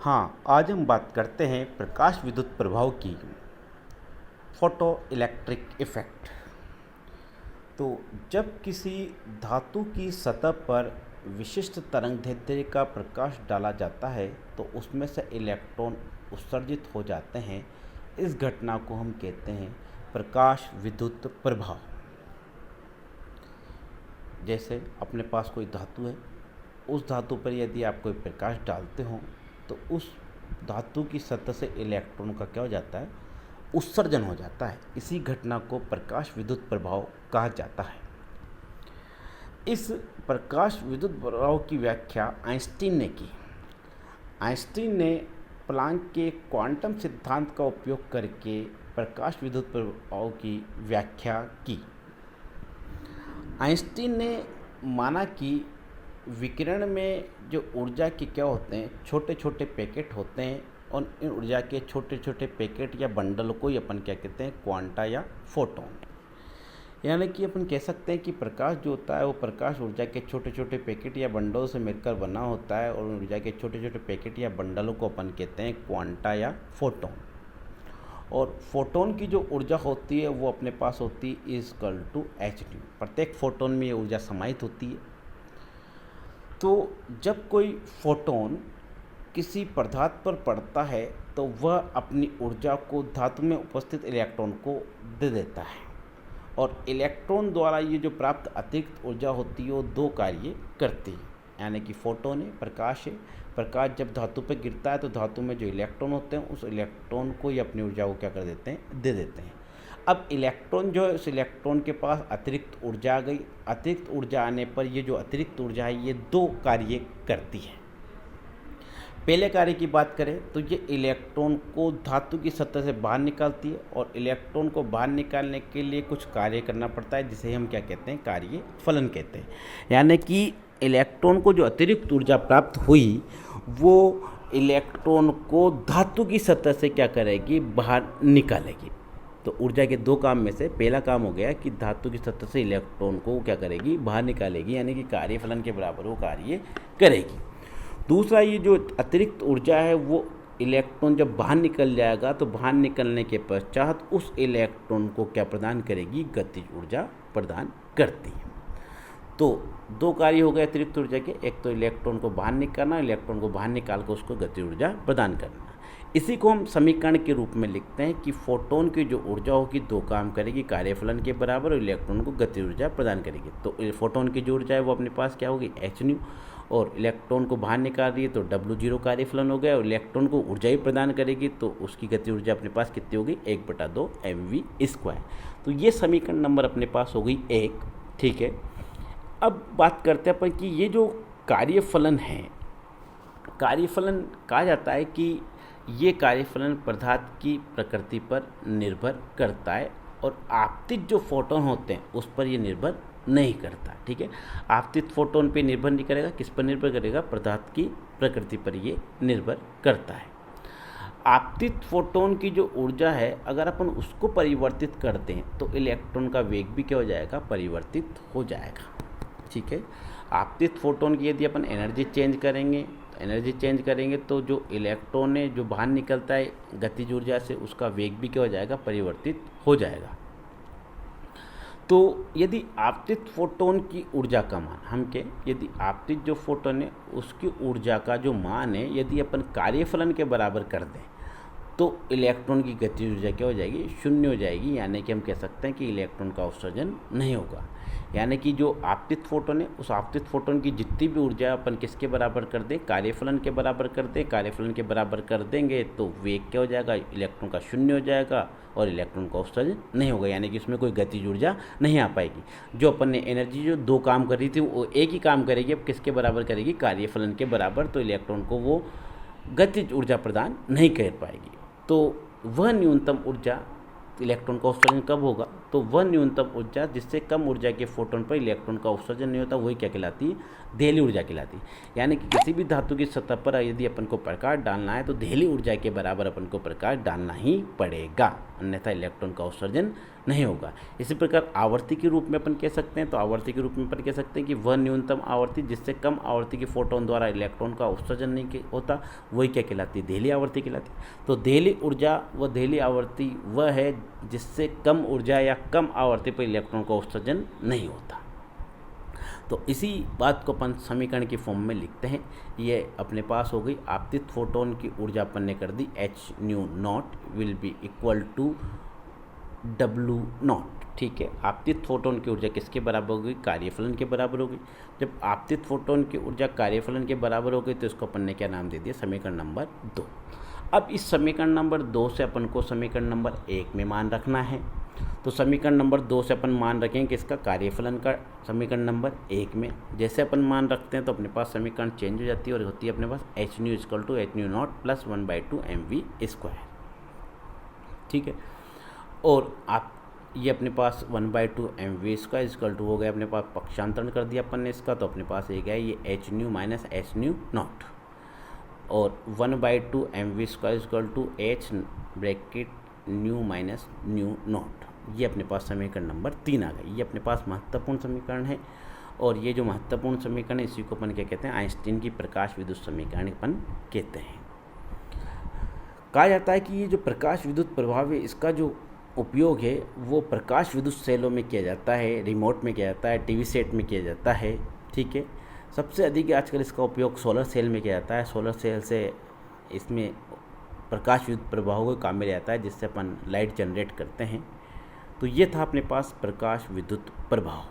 हाँ, आज हम बात करते हैं प्रकाश विद्युत प्रभाव की, फोटो इलेक्ट्रिक इफ़ेक्ट। तो जब किसी धातु की सतह पर विशिष्ट तरंगदैर्ध्य का प्रकाश डाला जाता है तो उसमें से इलेक्ट्रॉन उत्सर्जित हो जाते हैं। इस घटना को हम कहते हैं प्रकाश विद्युत प्रभाव। जैसे अपने पास कोई धातु है, उस धातु पर यदि आप कोई प्रकाश डालते हो तो उस धातु की सतह से इलेक्ट्रॉन का क्या हो जाता है, उत्सर्जन हो जाता है। इसी घटना को प्रकाश विद्युत प्रभाव कहा जाता है। इस प्रकाश विद्युत प्रभाव की व्याख्या आइंस्टीन ने की। आइंस्टीन ने प्लांक के क्वांटम सिद्धांत का उपयोग करके प्रकाश विद्युत प्रभाव की व्याख्या की। आइंस्टीन ने माना कि विकिरण में जो ऊर्जा के क्या होते हैं, छोटे छोटे पैकेट होते हैं और इन ऊर्जा के छोटे छोटे पैकेट या बंडल को ही अपन क्या कहते हैं, क्वांटा या फोटोन। यानी कि अपन कह सकते हैं कि प्रकाश जो होता है वो प्रकाश ऊर्जा के छोटे छोटे पैकेट या बंडलों से मिलकर बना होता है और ऊर्जा के छोटे छोटे पैकेट या बंडलों को अपन कहते हैं क्वांटा या फोटोन। और फोटोन की जो ऊर्जा होती है वो अपने पास होती है इक्वल टू एच डी। प्रत्येक फोटोन में ये ऊर्जा समाहित होती है। तो जब कोई फोटोन किसी पदार्थ पर पड़ता है तो वह अपनी ऊर्जा को धातु में उपस्थित इलेक्ट्रॉन को दे देता है और इलेक्ट्रॉन द्वारा ये जो प्राप्त अतिरिक्त ऊर्जा होती है वो दो कार्य करती है। यानी कि फोटोन है, प्रकाश है। प्रकाश जब धातु पर गिरता है तो धातु में जो इलेक्ट्रॉन होते हैं उस इलेक्ट्रॉन को ही अपनी ऊर्जा को क्या कर देते हैं, दे देते हैं। अब इलेक्ट्रॉन जो है, उस इलेक्ट्रॉन के पास अतिरिक्त ऊर्जा आ गई। अतिरिक्त ऊर्जा आने पर ये जो अतिरिक्त ऊर्जा है ये दो कार्य करती है। पहले कार्य की बात करें तो ये इलेक्ट्रॉन को धातु की सतह से बाहर निकालती है और इलेक्ट्रॉन को बाहर निकालने के लिए कुछ कार्य करना पड़ता है जिसे हम क्या कहते हैं, कार्य फलन कहते हैं। यानी कि इलेक्ट्रॉन को जो अतिरिक्त ऊर्जा प्राप्त हुई वो इलेक्ट्रॉन को धातु की सतह से क्या करेगी, बाहर निकालेगी। तो ऊर्जा के दो काम में से पहला काम हो गया कि धातु की सतह से इलेक्ट्रॉन को क्या करेगी, बाहर निकालेगी, यानी कि कार्य फलन के बराबर वो कार्य करेगी। दूसरा, ये जो अतिरिक्त ऊर्जा है वो इलेक्ट्रॉन जब बाहर निकल जाएगा तो बाहर निकलने के पश्चात उस इलेक्ट्रॉन को क्या प्रदान करेगी, गतिज ऊर्जा प्रदान करती है। तो दो कार्य हो गए अतिरिक्त ऊर्जा के, एक तो इलेक्ट्रॉन को बाहर निकालना, इलेक्ट्रॉन को बाहर निकाल कर उसको गति ऊर्जा प्रदान करना। इसी को हम समीकरण के रूप में लिखते हैं कि फोटोन की जो ऊर्जा होगी दो काम करेगी, कार्यफलन के बराबर, और इलेक्ट्रॉन को गति ऊर्जा प्रदान करेगी। तो फोटोन की जो ऊर्जा है वो अपने पास क्या होगी, एच न्यू, और इलेक्ट्रॉन को बाहर निकाल रही है तो W0 कार्यफलन हो गया, और इलेक्ट्रॉन को ऊर्जा ही प्रदान करेगी तो उसकी गति ऊर्जा अपने पास कितनी होगी, 1/2 mv²। तो ये समीकरण नंबर अपने पास हो गई 1। ठीक है, अब बात करते हैं अपन कि ये जो कार्यफलन है, कार्यफलन कहा जाता है कि ये कार्यफलन पदार्थ की प्रकृति पर निर्भर करता है और आपतित जो फोटोन होते हैं उस पर ये निर्भर नहीं करता। ठीक है, आपतित फोटोन पे निर्भर नहीं करेगा, किस पर निर्भर करेगा, पदार्थ की प्रकृति पर ये निर्भर करता है। आपतित फोटोन की जो ऊर्जा है अगर अपन उसको परिवर्तित करते हैं तो इलेक्ट्रॉन का वेग भी क्या हो जाएगा, परिवर्तित हो जाएगा। ठीक है, आपतित फोटोन की यदि अपन एनर्जी चेंज करेंगे तो जो इलेक्ट्रॉन है जो बाहर निकलता है गतिज ऊर्जा से, उसका वेग भी क्या हो जाएगा, परिवर्तित हो जाएगा। तो यदि आपतित फोटोन की ऊर्जा का मान यदि आपतित जो फोटोन है उसकी ऊर्जा का जो मान है यदि अपन कार्यफलन के बराबर कर दें तो इलेक्ट्रॉन की गतिज ऊर्जा क्या हो जाएगी, 0 हो जाएगी। यानी कि हम कह सकते हैं कि इलेक्ट्रॉन का उत्सर्जन नहीं होगा। यानी कि जो आपतित फोटोन है उस आपतित फोटोन की जितनी भी ऊर्जा अपन किसके बराबर कर दें, कार्यफलन के बराबर कर दें। कार्यफलन के बराबर कर देंगे तो वेग क्या हो जाएगा, इलेक्ट्रॉन का 0 हो जाएगा और इलेक्ट्रॉन का उत्सर्जन नहीं होगा। यानी कि इसमें कोई गतिज ऊर्जा नहीं आ पाएगी। जो अपन ने एनर्जी जो दो काम कर रही थी वो एक ही काम करेगी, अब किसके बराबर करेगी, कार्यफलन के बराबर। तो इलेक्ट्रॉन को वो गतिज ऊर्जा प्रदान नहीं कर पाएगी। तो वह न्यूनतम ऊर्जा इलेक्ट्रॉन का उत्सर्जन कब होगा, तो वह न्यूनतम ऊर्जा जिससे कम ऊर्जा के फोटोन पर इलेक्ट्रॉन का उत्सर्जन नहीं होता वही क्या कहलाती है, देहली ऊर्जा कहलाती है। यानी कि किसी भी धातु की सतह पर यदि अपन को प्रकाश डालना है तो देहली ऊर्जा के बराबर अपन को प्रकाश डालना ही पड़ेगा, अन्यथा इलेक्ट्रॉन का उत्सर्जन नहीं होगा। इसी प्रकार आवर्ती के रूप में अपन कह सकते हैं, तो आवर्ती के रूप में अपन कह सकते हैं कि वह न्यूनतम आवर्ती जिससे कम आवर्ती के फोटोन द्वारा इलेक्ट्रॉन का उत्सर्जन नहीं होता, वही क्या कहलाती है, देहली आवर्ती कहलाती है। तो देहली ऊर्जा व देहली आवर्ती वह है जिससे कम ऊर्जा या कम आवर्ती पर इलेक्ट्रॉन का उत्सर्जन नहीं होता। तो इसी बात को अपन समीकरण की फॉर्म में लिखते हैं। ये अपने पास हो गई आपतित फोटोन की ऊर्जा अपन ने कर दी h0 will be equal to W0। ठीक है, आपतित फोटोन की ऊर्जा किसके बराबर होगी, कार्यफलन के बराबर होगी। जब आपतित फोटोन की ऊर्जा कार्यफलन के बराबर हो गई तो इसको अपन ने क्या नाम दे दिया, समीकरण नंबर 2। अब इस समीकरण नंबर 2 से अपन को समीकरण नंबर 1 में मान रखना है। तो समीकरण नंबर 2 से अपन मान रखेंगे किसका, कार्यफलन का समीकरण नंबर 1 में। जैसे अपन मान रखते हैं तो अपने पास समीकरण चेंज हो जाती है और होती है अपने पास h nu equal to h0 plus 1/2 mv²। ठीक है, और आप ये अपने पास 1/2 mv² इक्वल टू हो गया, अपने पास पक्षांतरण कर दिया अपन ने इसका, तो अपने पास एक है ये h nu minus h nu naught, और 1/2 mv² equal to h bracket nu minus nu naught. ये अपने पास समीकरण नंबर 3 आ गई। ये अपने पास महत्वपूर्ण समीकरण है, और ये जो महत्वपूर्ण समीकरण है इसी को अपन क्या कहते हैं, आइंस्टीन की प्रकाश विद्युत समीकरण अपन कहते हैं। कहा जाता है कि ये जो प्रकाश विद्युत प्रभाव है इसका जो उपयोग है वो प्रकाश विद्युत सेलों में किया जाता है, रिमोट में किया जाता है, टीवी सेट में किया जाता है। ठीक है, सबसे अधिक आजकल इसका उपयोग सोलर सेल में किया जाता है। सोलर सेल से इसमें प्रकाश विद्युत प्रभाव को काम में जाता है जिससे अपन लाइट जनरेट करते हैं। तो ये था अपने पास प्रकाश विद्युत प्रभाव।